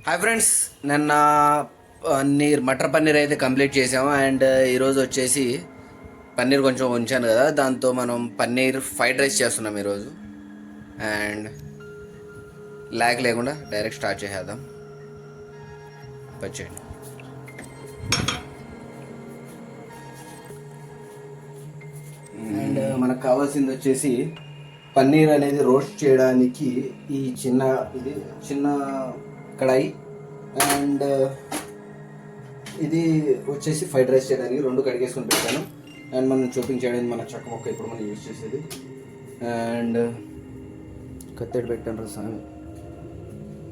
Hi friends, నిన్న మటర్ పన్నీర్ అయితే complete చేసాము. అండ్ ఈరోజు వచ్చేసి పన్నీర్ కొంచెం ఉంచాను కదా, దాంతో మనం పన్నీర్ ఫ్రైడ్ రైస్ చేస్తున్నాం ఈరోజు. అండ్ ల్యాగ్ లేకుండా డైరెక్ట్ స్టార్ట్ చేసేద్దాం. వచ్చేయండి. అండ్ మనకు కావాల్సింది వచ్చేసి పన్నీర్ అనేది రోస్ట్ చేయడానికి ఈ చిన్న కడాయి. అండ్ ఇది వచ్చేసి ఫ్రైడ్ రైస్ చేయడానికి రెండు కడిగేసుకొని పెట్టాను. అండ్ మనం చూపింగ్ చేయడానికి మన చెక్క మొక్క ఇప్పుడు మనం యూజ్ చేసేది. అండ్ కత్తి పెట్టాను రసాన్ని,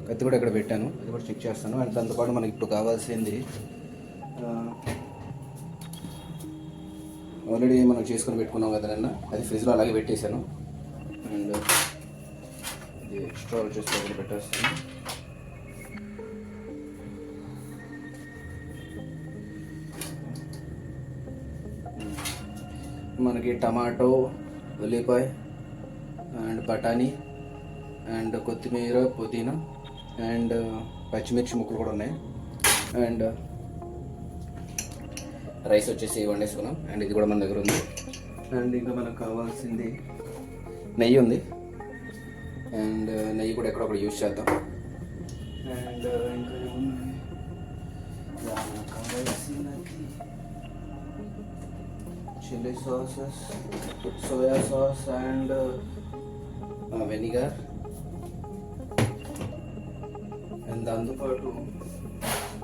కత్తి కూడా ఇక్కడ పెట్టాను, అది కూడా చెక్ చేస్తాను. అండ్ దాంతోపాటు మనకి ఇప్పుడు కావాల్సింది ఆల్రెడీ మనం చేసుకొని పెట్టుకున్నాం కదా నిన్న, అది ఫ్రిడ్జ్లో అలాగే పెట్టేశాను. అండ్ ఇది ఎక్స్ట్రా వచ్చేసి దగ్గర పెట్టేస్తాను. మనకి టమాటో, ఉల్లిపాయ అండ్ బఠానీ అండ్ కొత్తిమీర, పుదీనా అండ్ పచ్చిమిర్చి ముక్కలు కూడా ఉన్నాయి. అండ్ రైస్ వచ్చేసి వండేసుకున్నాం. అండ్ ఇది కూడా మన దగ్గర ఉంది. అండ్ ఇంకా మనకు కావాల్సింది నెయ్యి ఉంది. అండ్ నెయ్యి కూడా ఎక్కడొక్కడ యూజ్ చేద్దాం. అండ్ ఇంకా కావాల్సినది chilli sauces, soya sauce and vinegar. And దాంతోపాటు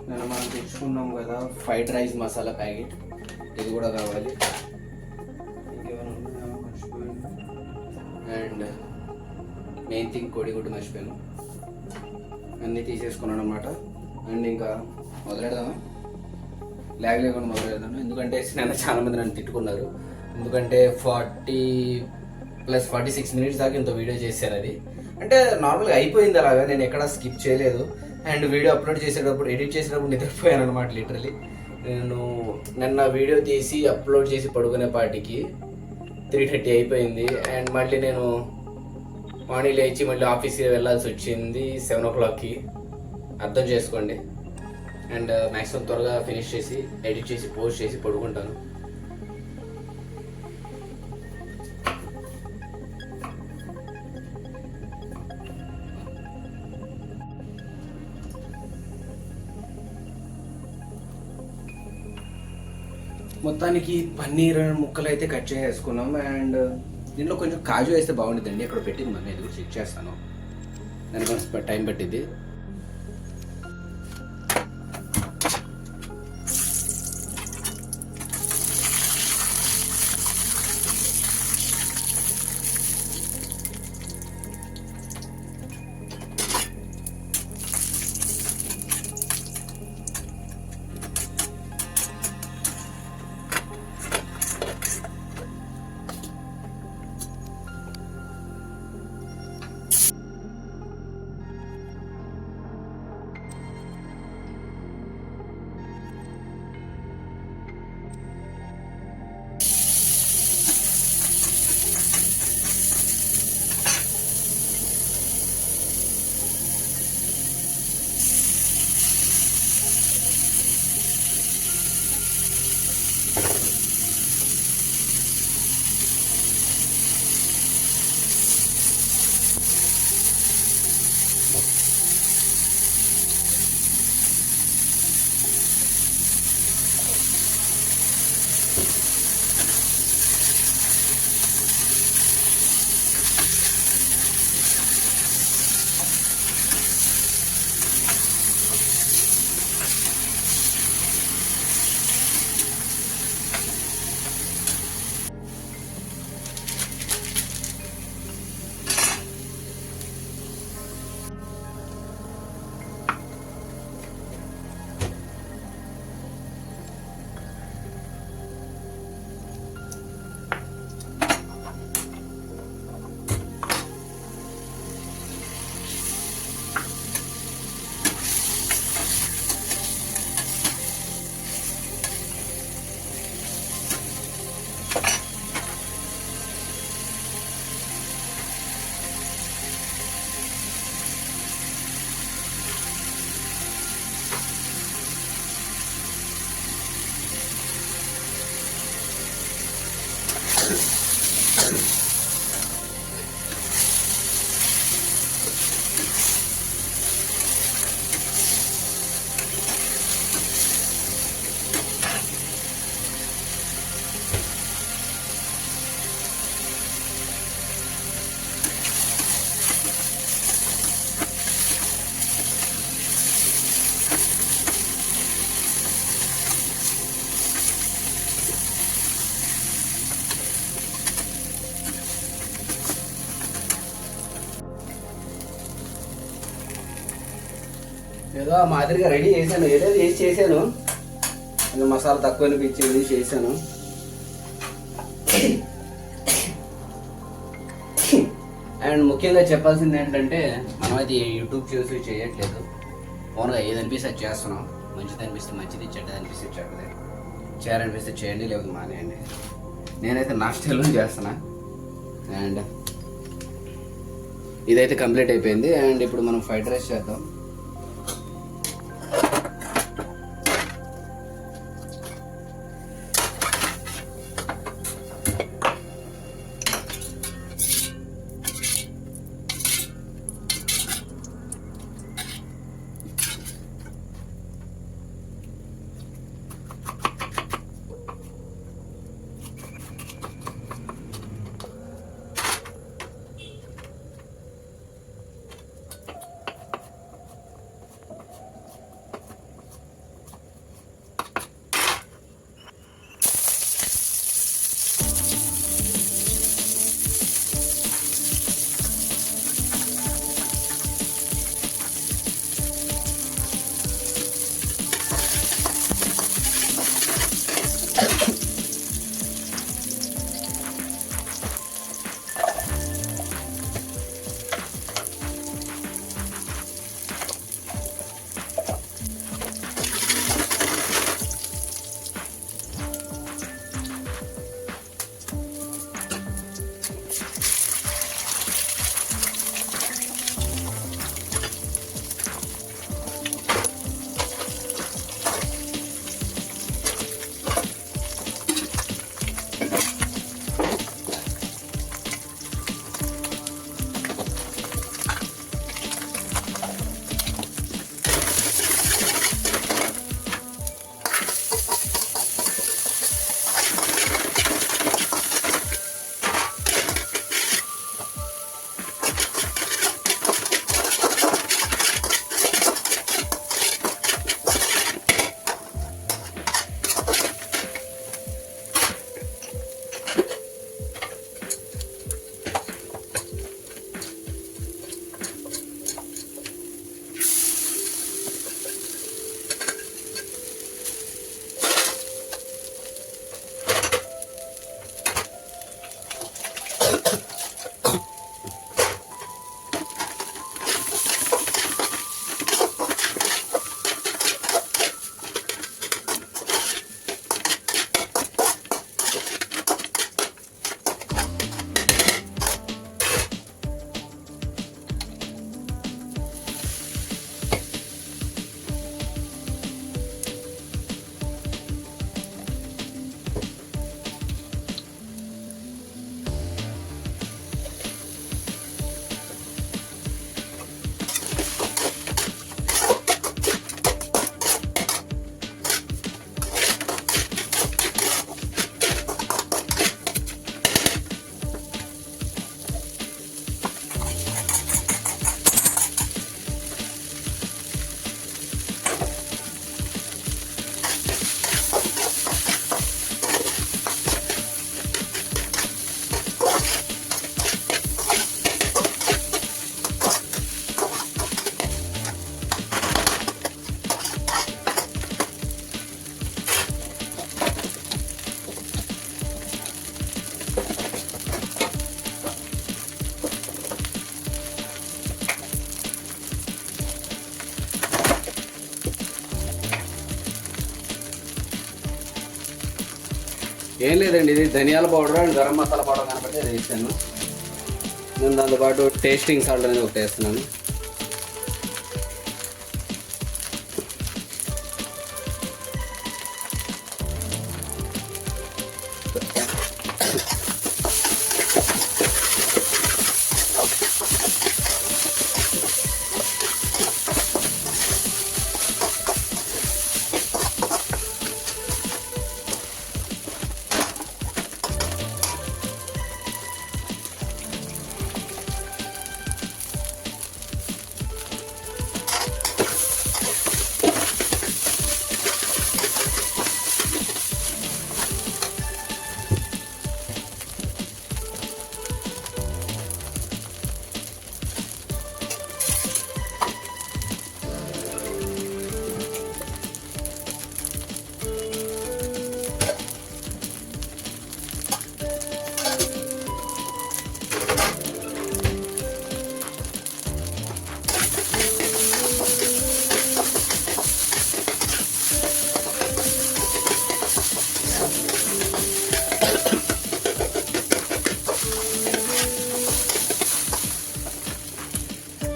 మనం తెచ్చుకున్నాం కదా ఫ్రైడ్ రైస్ మసాలా ప్యాకెట్, ఇది కూడా కావాలి. ఇంకేమైనా మర్చిపోయాను. అండ్ మెయిన్ థింగ్ కోడిగుడ్డు మర్చిపోయాను. అన్నీ తీసేసుకున్నాను అనమాట. అండ్ ఇంకా మొదలెడదామా? ల్యాగ్ లేకుండా మొదలెడదాను. ఎందుకంటే నన్ను చాలామంది నన్ను తిట్టుకున్నారు. ఎందుకంటే 46 మినిట్స్ దాకా ఇంత వీడియో చేశాను. అది అంటే నార్మల్గా అయిపోయింది, అలాగా నేను ఎక్కడ స్కిప్ చేయలేదు. అండ్ వీడియో అప్లోడ్ చేసేటప్పుడు, ఎడిట్ చేసేటప్పుడు నిద్రపోయాను అనమాట. లిటరలీ నేను నిన్న వీడియో తీసి అప్లోడ్ చేసి పడుకునే పాటికి 3:30 అయిపోయింది. అండ్ మళ్ళీ నేను మార్నింగ్ లేచి మళ్ళీ ఆఫీస్కి వెళ్ళాల్సి వచ్చింది 7 o'clockకి. అర్థం చేసుకోండి. అండ్ మ్యాక్సిమం త్వరగా ఫినిష్ చేసి ఎడిట్ చేసి పోస్ట్ చేసి పడుకుంటాను. మొత్తానికి పన్నీర్ ముక్కలు అయితే కట్ చేసుకున్నాం. అండ్ దీంట్లో కొంచెం కాజు వేస్తే బాగుంటుందండి. అక్కడ పెట్టింది మమ్మీ, ఇది కూడా చెక్ చేస్తాను. దానికి కొంచెం టైం పట్టింది. ఏదో ఆ మాదిరిగా రెడీ చేశాను, ఏదో వేసి చేశాను. మసాలా తక్కువ అనిపించింది, చేశాను. అండ్ ముఖ్యంగా చెప్పాల్సింది ఏంటంటే, మనం అది యూట్యూబ్ చూసి చేయట్లేదు, ఓన్గా ఏది అనిపిస్తే అది చేస్తున్నాం. మంచిది అనిపిస్తే మంచిది, చెడ్డది అనిపిస్తే చెడ్డది. చేయాలనిపిస్తే చేయండి, లేకపోతే మానేయండి. నేనైతే నా స్టైల్లో చేస్తున్నా. అండ్ ఇదైతే కంప్లీట్ అయిపోయింది. అండ్ ఇప్పుడు మనం ఫ్రైడ్ రైస్ చేద్దాం. ఏం లేదండి, ఇది ధనియాల powder and garam masala powder కనబట్టి అది వేసాను. నేను దాంతోపాటు టేస్టింగ్ సాల్ట్ అనేది ఒకటి వేస్తున్నాను.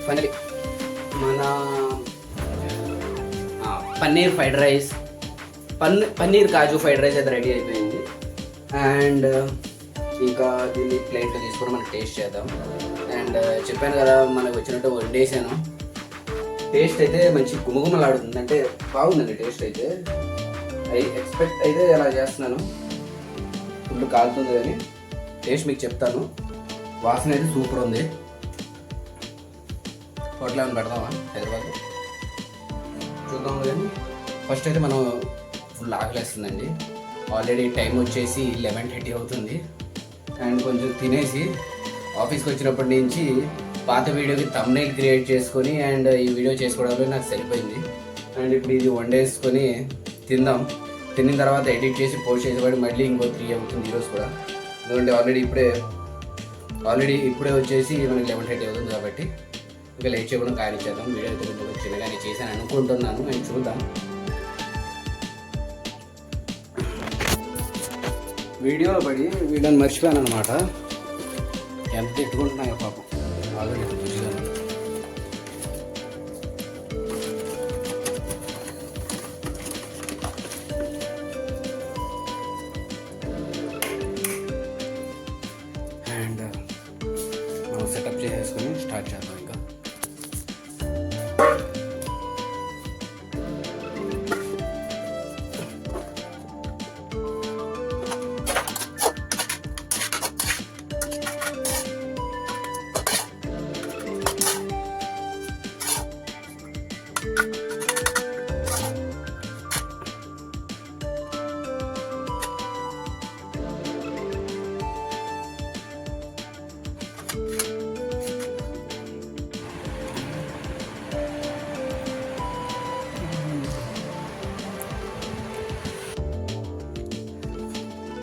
ఫైనలీ మన పన్నీర్ ఫ్రైడ్ రైస్, పన్నీర్ కాజు ఫ్రైడ్ రైస్ అయితే రెడీ అయిపోయింది. అండ్ ఇంకా దీన్ని ప్లేట్లో తీసుకొని మనం టేస్ట్ చేద్దాం. అండ్ చెప్పాను కదా, మనకు వచ్చినట్టు వండేసాను. టేస్ట్ అయితే మంచి గుమగుమలాడుతుంది, అంటే బాగుందండి టేస్ట్ అయితే. ఎక్స్పెక్ట్ అయితే అలా చేస్తున్నాను, ఫుల్ కాలుతుంది కానీ టేస్ట్ మీకు చెప్తాను. వాసన అయితే సూపర్ ఉంది. హోటల్ ఏమైనా పెడదామా హైదరాబాద్ చూద్దాం. కానీ ఫస్ట్ అయితే మనం ఫుల్ ఆకలేస్తుందండి. ఆల్రెడీ టైం వచ్చేసి 11:30 అవుతుంది. అండ్ కొంచెం తినేసి ఆఫీస్కి వచ్చినప్పటి నుంచి పాత వీడియోకి థంబ్నెయిల్ క్రియేట్ చేసుకొని అండ్ ఈ వీడియో చేసుకోవడంలో నాకు సరిపోయింది. అండ్ ఇప్పుడు ఇది వండేసుకొని తిందాం. తిన్న తర్వాత ఎడిట్ చేసి పోస్ట్ చేసేవాడు మళ్ళీ ఇంకో 3 అవుతుంది ఈరోజు కూడా. ఎందుకంటే ఆల్రెడీ ఇప్పుడే వచ్చేసి మనకి 11:30 అవుతుంది కాబట్టి ఇంకా లేట్ చేయకుండా కానిచ్చేద్దాం. వీడియో అయితే కొంచెం చిన్నగానే చేశాను అనుకుంటున్నాను. నేను చూద్దాం. వీడియోలో పడి వీడియోని మర్చిపోయాను అనమాట. ఎంత ఎట్టుకుంటున్నాయో పాపం ఆల్రెడీ చూసాను. అండ్ మనం సెటప్ చేసేసుకొని స్టార్ట్ చేద్దాం. ఇంకా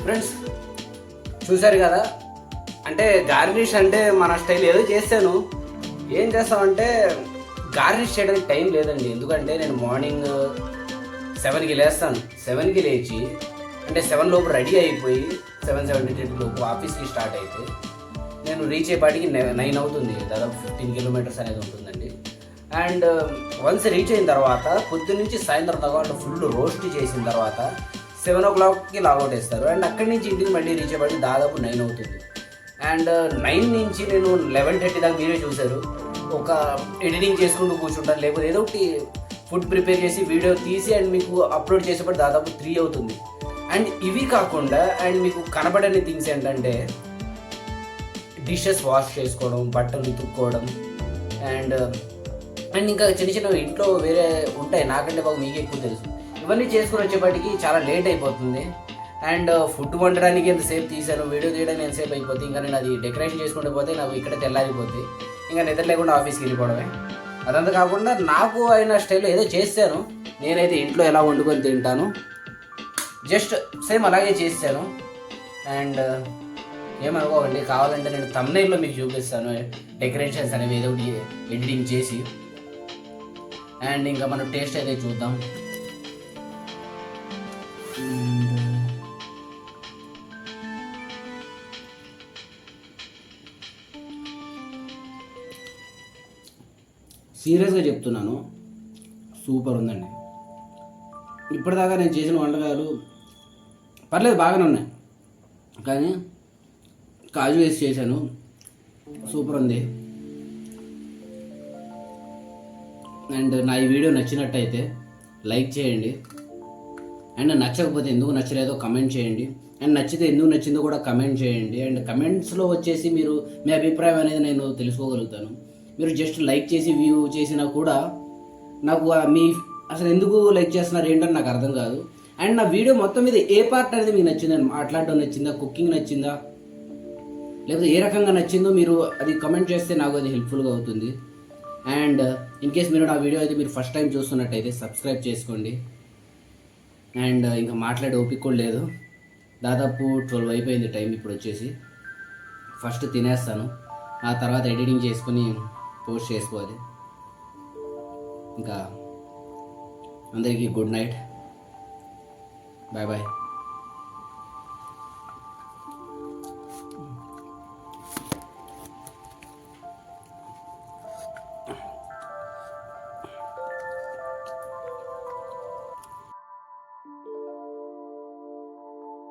ఫ్రెండ్స్ చూసారు కదా, అంటే గార్నిష్ అంటే మన స్టైల్ ఏదో చేశాను. ఏం చేస్తామంటే గార్నిష్ చేయడానికి టైం లేదండి. ఎందుకంటే నేను మార్నింగ్ 7కి లేస్తాను. 7కి లేచి అంటే 7 లోపు రెడీ అయిపోయి 7:70 లోపు ఆఫీస్కి స్టార్ట్ అయితే నేను రీచ్ అయ్యేపాటికి 9 అవుతుంది. దాదాపు 15 కిలోమీటర్స్ అనేది ఉంటుందండి. అండ్ వన్స్ రీచ్ అయిన తర్వాత పొద్దున్నుంచి సాయంత్రం దాకా ఫుల్ రోస్ట్ చేసిన తర్వాత 7 o'clockకి లాగౌట్ వేస్తారు. అండ్ అక్కడి నుంచి ఇంటికి మళ్ళీ రీచ్ అయ్యేపాటికి దాదాపు 9 అవుతుంది. అండ్ 9 నుంచి నేను 11:30 దాకా మీరే చూశారు. ఒక ఎడిటింగ్ చేసుకుంటూ కూర్చుంటాను, లేకపోతే ఏదో ఒకటి ఫుడ్ ప్రిపేర్ చేసి వీడియో తీసి అండ్ మీకు అప్లోడ్ చేసేపాటు దాదాపు 3 అవుతుంది. అండ్ ఇవి కాకుండా అండ్ మీకు కనబడని థింగ్స్ ఏంటంటే డిషెస్ వాష్ చేసుకోవడం, బట్టలు ఉతుక్కోవడం అండ్ ఇంకా చిన్న చిన్న ఇంట్లో వేరే ఉంటాయి, నాకంటే బాగా మీకే ఎక్కువ తెలుసు. ఇవన్నీ చేసుకుని వచ్చేపాటికి చాలా లేట్ అయిపోతుంది. అండ్ ఫుడ్ వండడానికి ఎంతసేపు తీసాను, వీడియో తీయడానికి ఎంతసేపు అయిపోతుంది. ఇంకా నేను అది డెకరేషన్ చేసుకుంటూ పోతే నాకు ఇక్కడ తెల్లారిపోద్ది. ఇంకా నిద్ర లేకుండా ఆఫీస్కి వెళ్ళిపోవడమే. అదంతా కాకుండా నాకు అయిన స్టైల్లో ఏదో చేశాను. నేనైతే ఇంట్లో ఎలా వండుకొని తింటాను జస్ట్ సేమ్ అలాగే చేశాను. అండ్ ఏమనుకోకండి, కావాలంటే నేను థంబ్నెయిల్లో మీకు చూపిస్తాను డెకరేషన్స్ అనేవి ఏదో ఒకటి ఎడిటింగ్ చేసి. అండ్ ఇంకా మనం టేస్ట్ అయితే చూద్దాం. సీరియస్గా చెప్తున్నాను, సూపర్ ఉందండి. ఇప్పటిదాకా నేను చేసిన వంటకాలు పర్లేదు, బాగానే ఉన్నాయి. కానీ కాజు వేసి చేశాను, సూపర్ ఉంది. అండ్ నా ఈ వీడియో నచ్చినట్టయితే లైక్ చేయండి. అండ్ నచ్చకపోతే ఎందుకు నచ్చలేదో కమెంట్ చేయండి. అండ్ నచ్చితే ఎందుకు నచ్చిందో కూడా కమెంట్ చేయండి. అండ్ కమెంట్స్లో వచ్చేసి మీరు మీ అభిప్రాయం అనేది నేను తెలుసుకోగలుగుతాను. మీరు జస్ట్ లైక్ చేసి వ్యూ చేసినా కూడా నాకు మీ అసలు ఎందుకు లైక్ చేస్తున్నారు ఏంటని నాకు అర్థం కాదు. అండ్ నా వీడియో మొత్తం మీద ఏ పార్ట్ అనేది మీకు నచ్చిందని, మాట్లాడడం నచ్చిందా, కుకింగ్ నచ్చిందా, లేకపోతే ఏ రకంగా నచ్చిందో మీరు అది కమెంట్ చేస్తే నాకు అది హెల్ప్ఫుల్గా అవుతుంది. అండ్ ఇన్ కేస్ మీరు నా వీడియో అయితే మీరు ఫస్ట్ టైం చూస్తున్నట్టయితే సబ్స్క్రైబ్ చేసుకోండి. అండ్ ఇంకా మాట్లాడే ఓపిక కూడా లేదు, దాదాపు 12 అయిపోయింది టైం. ఇప్పుడు వచ్చేసి ఫస్ట్ తినేస్తాను, ఆ తర్వాత ఎడిటింగ్ చేసుకుని పోస్ట్ చేసుకోవాలి. ఇంకా అందరికీ గుడ్ నైట్, బాయ్ బాయ్.